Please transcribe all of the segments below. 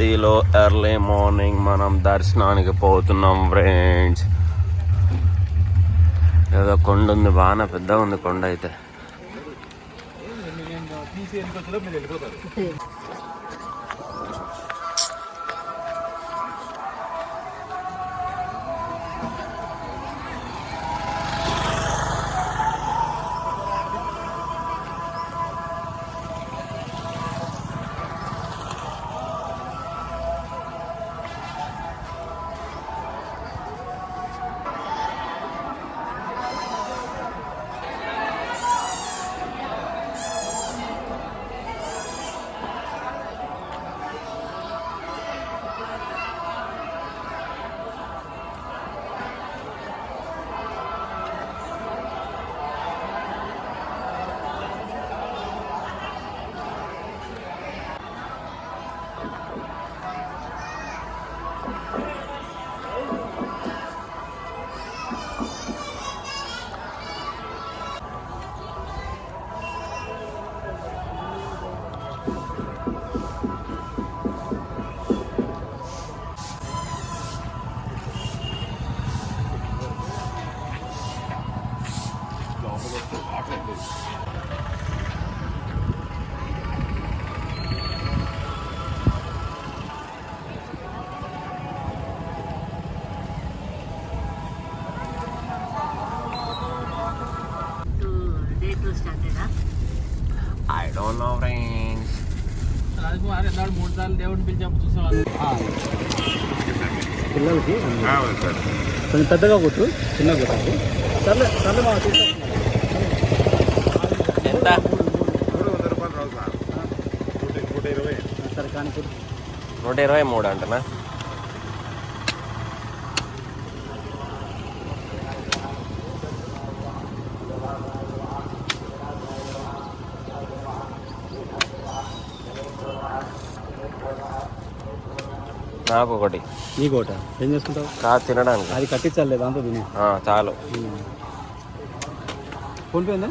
నందిలో early morning మనం దర్శనానికి పోతున్నాం ఫ్రెండ్స్. ఏదో కొండ ఉంది, బాగా పెద్దగా ఉంది కొండ అయితే. I don't know friends. పిల్లలకి కొంచెం పెద్దగా కొట్టు, చిన్నగా కొట్టు. సర్లే సర్లే మా ఎంత? 120. సరే కానీ 123 అంటనా? నాకు ఒకటి. నీకు ఒకట? ఏం చేసుకుంటావు? కాదు, తినడానికి. అది కట్టించాలి దాంతో తిని. చాలు. ఫోన్పే ఉందా?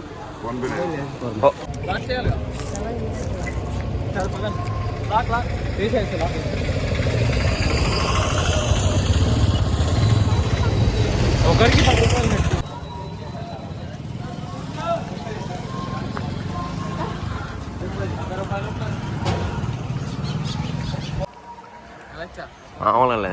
ఒకరికి 10 రూపాయలు నెట్టు. మామూలే.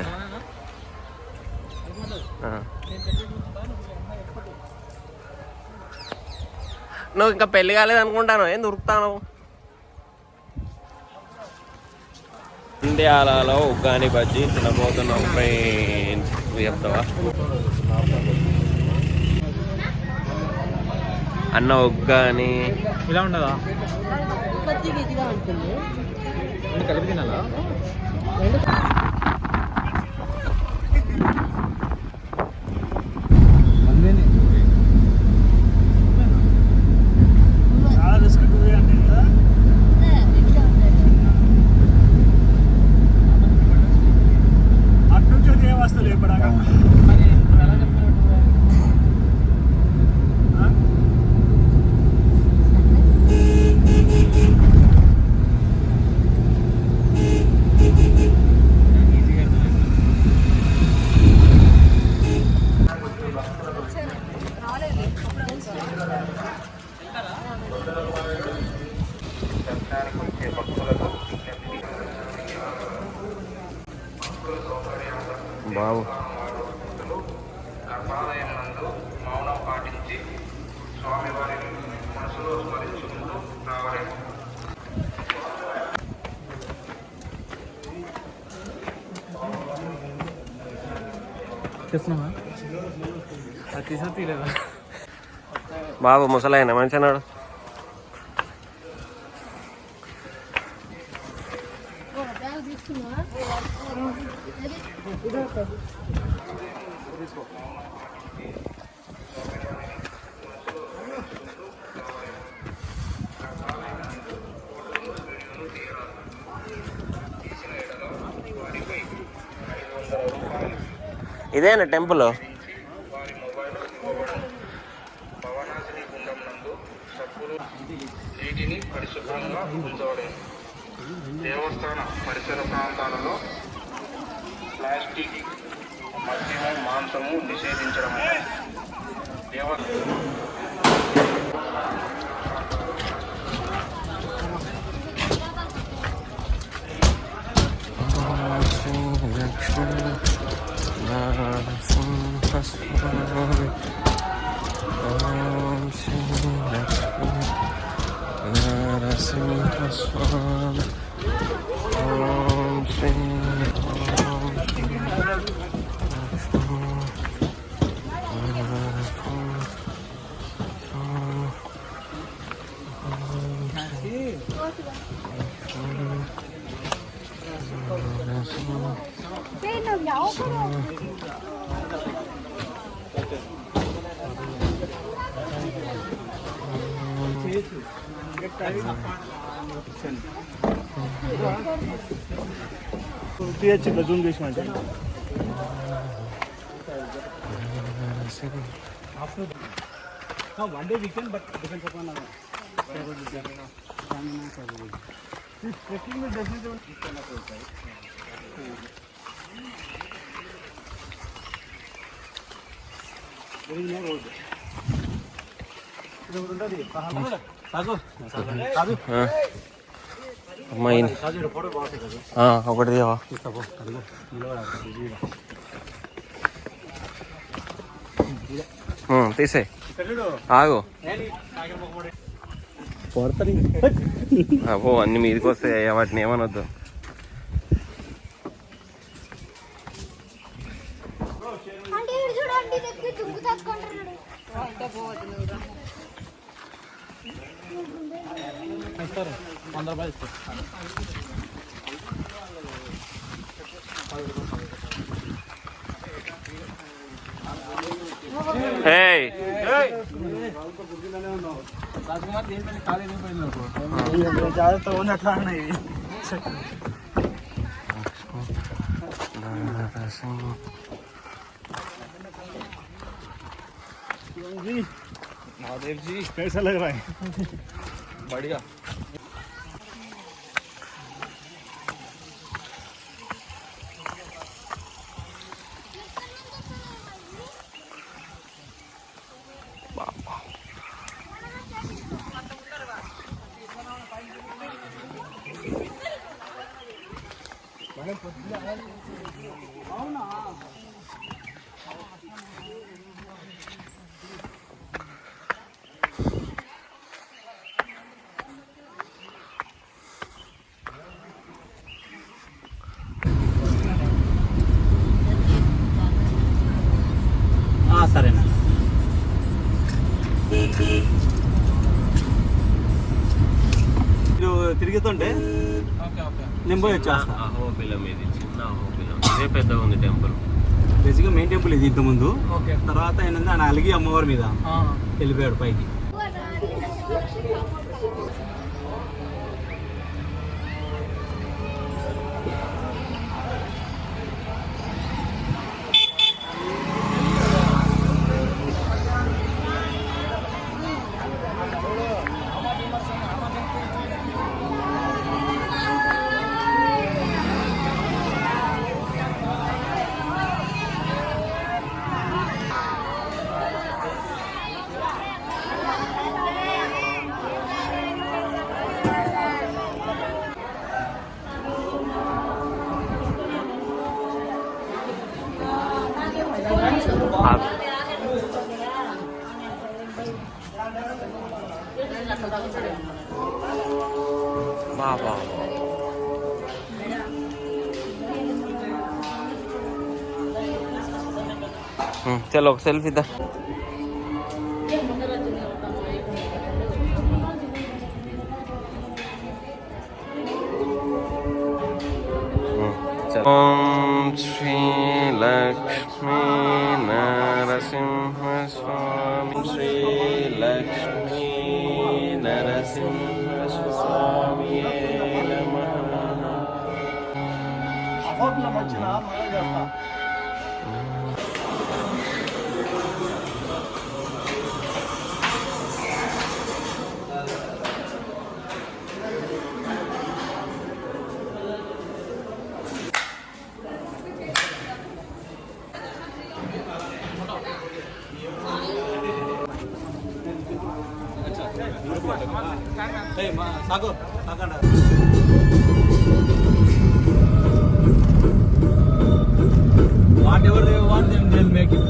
నువ్వు ఇంకా పెళ్లి కాలేదు అనుకుంటాను, ఏం దొరుకుతాను. ఇండియాలలో ఉగ్గాని బజ్జీ తినబోతున్నాం ఫ్రెండ్స్. చెప్తావా అన్న? ఉగ్గాని ఇలా ఉండదా? కలిపి తినాలా? చాలా రిస్క్ అంటే కదా. అటు నుంచి అది ఏ వస్తువులు ఎప్పడాగా బాబు. గర్భాలయం నందు మౌనం పాటించి స్వామివారిని మనసులో స్మరించుకుంటూ రావడం. బాబు ముసలాయన మంచినాడు. ఇదేనా టెంపుల్? నీటిని పరిశుభ్రంగా ఉంచవడం. దేవస్థాన పరిసర ప్రాంతాలలో ప్లాస్టిక్, మద్యము, మాంసము నిషేధించడం. పిహెచ్ ఇట్లా జూమ్ చేసి అంటే one day weekend but depends upon trekking అమ్మాయి ఒకటి దేవా తీసే ఆగు అబ్బో అన్ని మీదకి వస్తాయి వాటిని ఏమనొద్దు. ₹100 జాగ్రత్త ఉంది అట్లా అన్నాయి. महादेव जी कैसा लग रहा है? बढ़िया. సరేనా మీరు తిరుగుతుంటే నేను పోయి వచ్చేస్తా. అహోబిలం ఇది చిన్న అహోబిలం, ఇదే పెద్దగా ఉంది టెంపుల్. బేసిక్గా మెయిన్ టెంపుల్ ఇది ఇంతకుముందు. తర్వాత ఏంటంటే ఆయన అలిగి అమ్మవారి మీద వెళ్ళిపోయాడు పైకి. బాబా చలో ఒక సెల్ఫీ దా. ఓం శ్రీ లక్ష్మీ నరసింహ స్వామి, శ్రీ లక్ష్మీ నరసింహ స్వామి నమః. సాగు what ever they want them they make it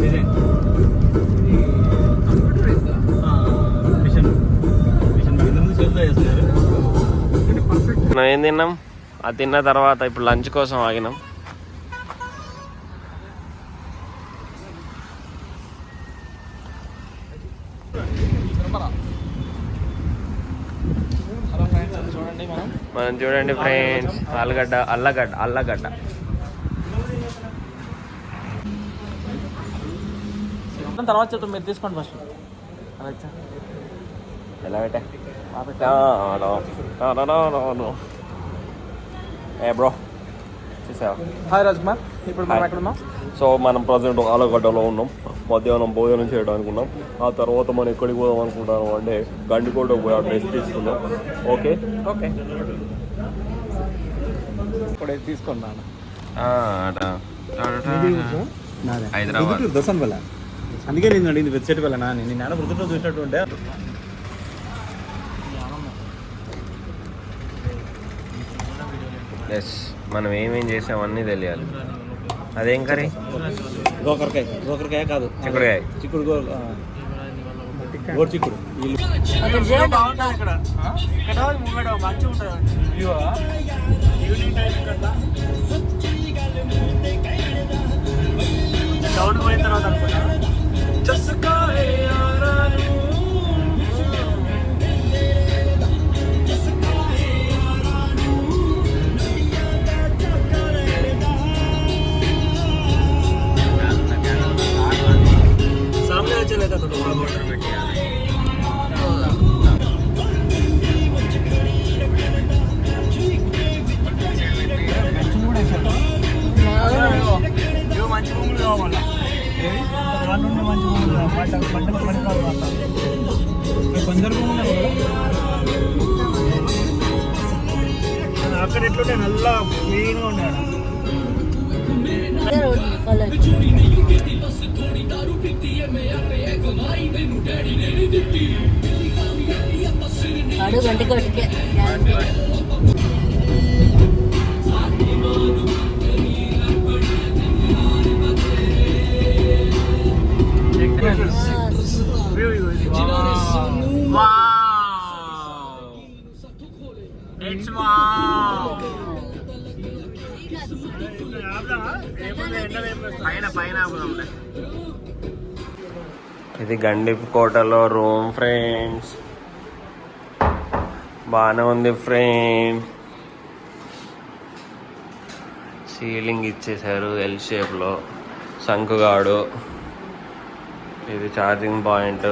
design మనం ఏం తిన్నాం? అది తిన్న తర్వాత ఇప్పుడు లంచ్ కోసం ఆగినాం. మనం చూడండి ఫ్రెండ్స్, అల్లగడ్డ తర్వాత చెప్తాం, మీరు తీసుకోండి ఫస్ట్. ఎలా పెట్టా ఏ బ్రో చూసావా? హాయ్ రాజ్కుమార్, ఇప్పుడు మనం ఎక్కడ ఉన్నాం? సో మనం ప్రజెంట్ ఆలగడ్డలో ఉన్నాం. మధ్యాహ్నం భోజనం చేయడానికి ఉన్నాం. ఆ తర్వాత మనం ఎక్కడికి పోదాం అనుకుంటాము అంటే గండికోట పోయి ఆ డ్రెస్ తీసుకుందాం. ఓకే ఓకే ఇప్పుడు తీసుకున్నాను. హైదరాబాద్ దోసన్ వల్ల అందుకే నేను అడిగింది వెబ్సైట్ వల్ల నేను నాన్న వృద్ధుల్లో చూసినట్టు ఉంటే. ఎస్, మనం ఏమేం చేసామన్నీ తెలియాలి. అదేం కర్రీ? గోకరకాయ కాదు, చిక్కుడుకాయ. చిక్కుడు గోరు చిక్కుడు. బాగుంటుంది ఇక్కడ ముంగడ మంచిగా ఉంటుంది ఈవినింగ్ టైం కన్నా. సౌండ్ పోయిన తర్వాత అనుకుంటా सामने चले था तो थोड़ा बॉर्डर में किया మంచి భూములు కావాలా మంచి భూములు పంటలు పని కావాలి కొందరు భూములు అక్కడ ఎట్లుంటే నల్ల క్లీన్గా ఉన్నాడు. గంట కొట్టుకే ఇది గండికోటలో రూమ్ ఫ్రెండ్స్. బాగానే ఉంది ఫ్రెండ్. సీలింగ్ ఇచ్చేసారు ఎల్ షేప్లో, శంకుగాడు. ఇది ఛార్జింగ్ పాయింట్.